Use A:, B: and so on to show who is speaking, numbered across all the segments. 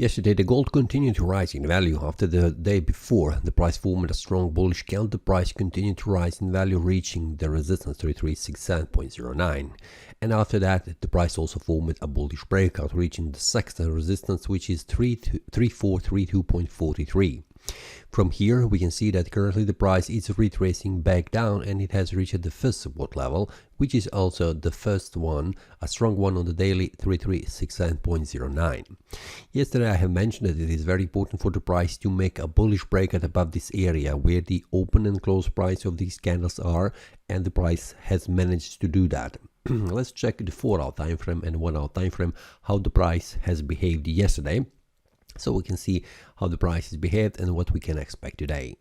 A: Yesterday, the gold continued to rise in value. After the day before, the price formed a strong bullish candle. The price continued to rise in value, reaching the resistance 3367.09. And after that, the price also formed a bullish breakout, reaching the second resistance, which is 3432.43. From here, we can see that currently the price is retracing back down, and it has reached the first support level, which is also the first one, a strong one on the daily, 3367.09. Yesterday I have mentioned that it is very important for the price to make a bullish breakout above this area where the open and close price of these candles are, and the price has managed to do that. Let's check the 4-hour time frame and 1-hour time frame how the price has behaved yesterday, so we can see how the price has behaved and what we can expect today.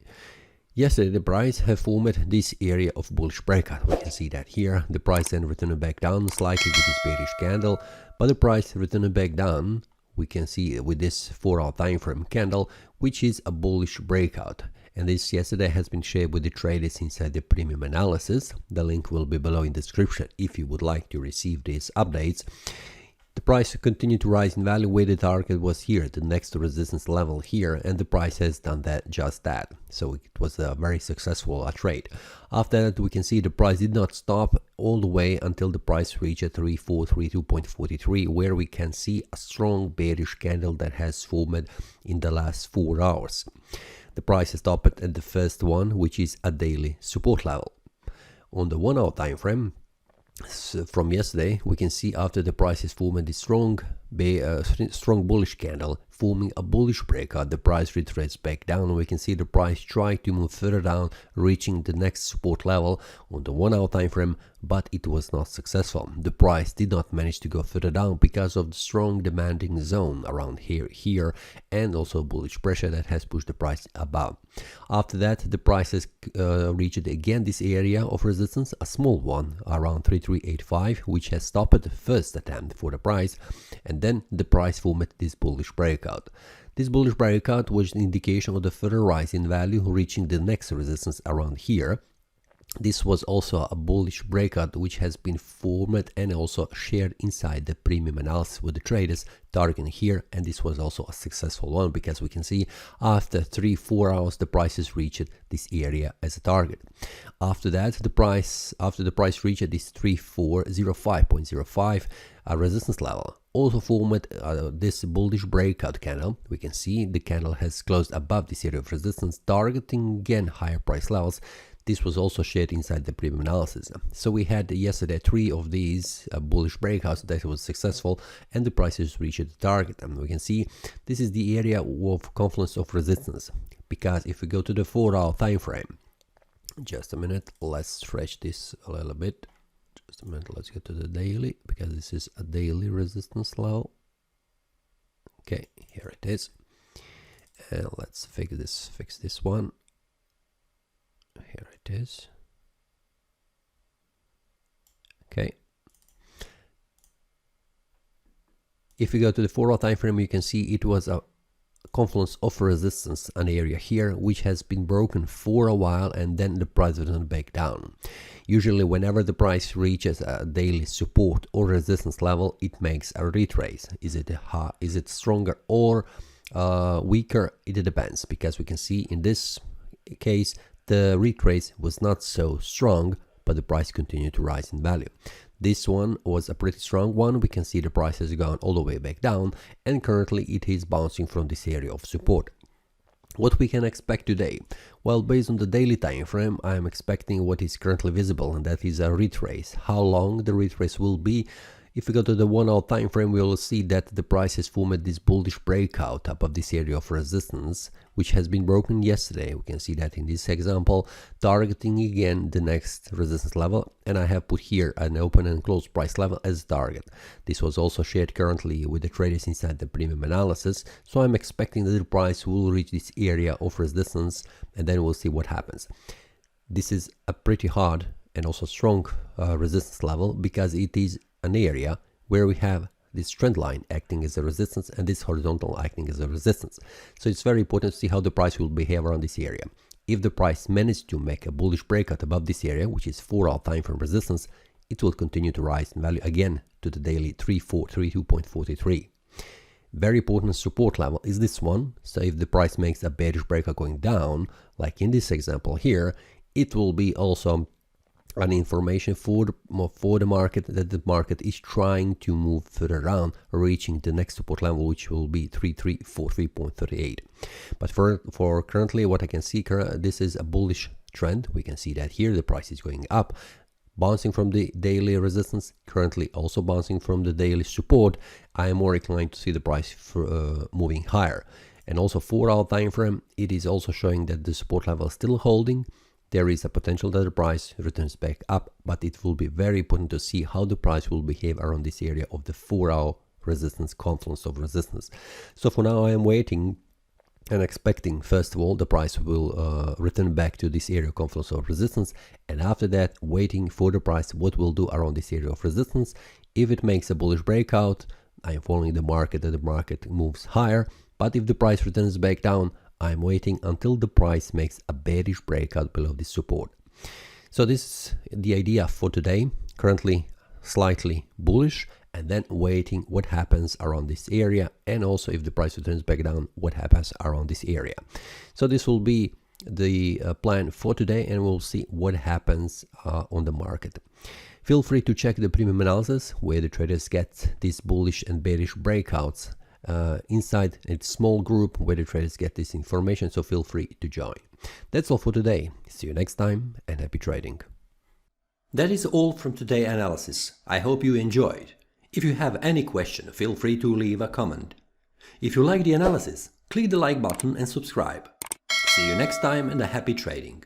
A: Yesterday the price have formed this area of bullish breakout. We can see that here the price then returned back down slightly with this bearish candle, but the price returned back down, we can see with this 4-hour time frame candle, which is a bullish breakout. And this yesterday has been shared with the traders inside the premium analysis. The link will be below in the description if you would like to receive these updates. The price continued to rise in value where the target was here, the next resistance level here, and the price has done just that. So it was a very successful trade. After that, we can see the price did not stop all the way until the price reached 3432.43, where we can see a strong bearish candle that has formed in the last 4 hours. The price has stopped at the first one, which is a daily support level. On the 1-hour time frame, from yesterday, we can see after the price has formed this strong bullish candle, forming a bullish breakout, the price retraced back down. We can see the price try to move further down, reaching the next support level on the 1-hour time frame, but it was not successful. The price did not manage to go further down because of the strong demanding zone around here, and also bullish pressure that has pushed the price above. After that, the price has reached again this area of resistance, a small one around 3385, which has stopped the first attempt for the price, and then the price formed this bullish breakout. This bullish breakout was an indication of the further rise in value, reaching the next resistance around here. This was also a bullish breakout which has been formed and also shared inside the premium analysis with the traders targeting here, and this was also a successful one because we can see after 3-4 hours the price has reached this area as a target. After that, the price reached this 3405.05 resistance level, also formed this bullish breakout candle. We can see the candle has closed above this area of resistance, targeting again higher price levels. This was also shared inside the premium analysis. So we had yesterday 3 of these bullish breakouts that was successful, and the prices reached the target. And we can see this is the area of confluence of resistance, because if we go to the 4-hour time frame, just a minute, let's stretch this a little bit. Just a minute, let's get to the daily, because this is a daily resistance level. Okay, here it is. And let's fix this one. Here it is. Okay. If we go to the 4-hour time frame, you can see it was a confluence of resistance, an area here which has been broken for a while, and then the price went back down. Usually whenever the price reaches a daily support or resistance level, it makes a retrace. Is it stronger or weaker? It depends, because we can see in this case the retrace was not so strong, but the price continued to rise in value. This one was a pretty strong one. We can see the price has gone all the way back down, and currently it is bouncing from this area of support. What we can expect today? Well, based on the daily time frame, I am expecting what is currently visible, and that is a retrace. How long the retrace will be? If we go to the 1-hour time frame, we will see that the price has formed this bullish breakout above this area of resistance, which has been broken yesterday. We can see that in this example, targeting again the next resistance level, and I have put here an open and close price level as a target. This was also shared currently with the traders inside the premium analysis, so I'm expecting that the price will reach this area of resistance, and then we'll see what happens. This is a pretty hard and also strong resistance level, because it is an area where we have this trend line acting as a resistance and this horizontal acting as a resistance. So it's very important to see how the price will behave around this area. If the price manages to make a bullish breakout above this area, which is 4-hour time frame resistance, it will continue to rise in value again to the daily 3432.43. Very important support level is this one. So if the price makes a bearish breakout going down, like in this example here, it will be also an information for the market that the market is trying to move further around, reaching the next support level, which will be 3343.38. But for currently, what I can see, this is a bullish trend. We can see that here the price is going up, bouncing from the daily resistance, currently also bouncing from the daily support. I am more inclined to see the price moving higher. And also 4-hour time frame, it is also showing that the support level is still holding. There is a potential that the price returns back up, but it will be very important to see how the price will behave around this area of the 4-hour resistance, confluence of resistance. So for now, I am waiting and expecting, first of all, the price will return back to this area confluence of resistance, and after that, waiting for the price what will do around this area of resistance. If it makes a bullish breakout, I am following the market, that the market moves higher. But if the price returns back down, I'm waiting until the price makes a bearish breakout below this support. So this is the idea for today. Currently slightly bullish, and then waiting what happens around this area, and also if the price returns back down, what happens around this area. So this will be the plan for today, and we'll see what happens on the market. Feel free to check the premium analysis where the traders get these bullish and bearish breakouts inside a small group where the traders get this information, so feel free to join. That's all for today. See you next time, and happy trading. That is all from today's analysis. I hope you enjoyed. If you have any question, feel free to leave a comment. If you like the analysis, click the like button and subscribe. See you next time, and a happy trading.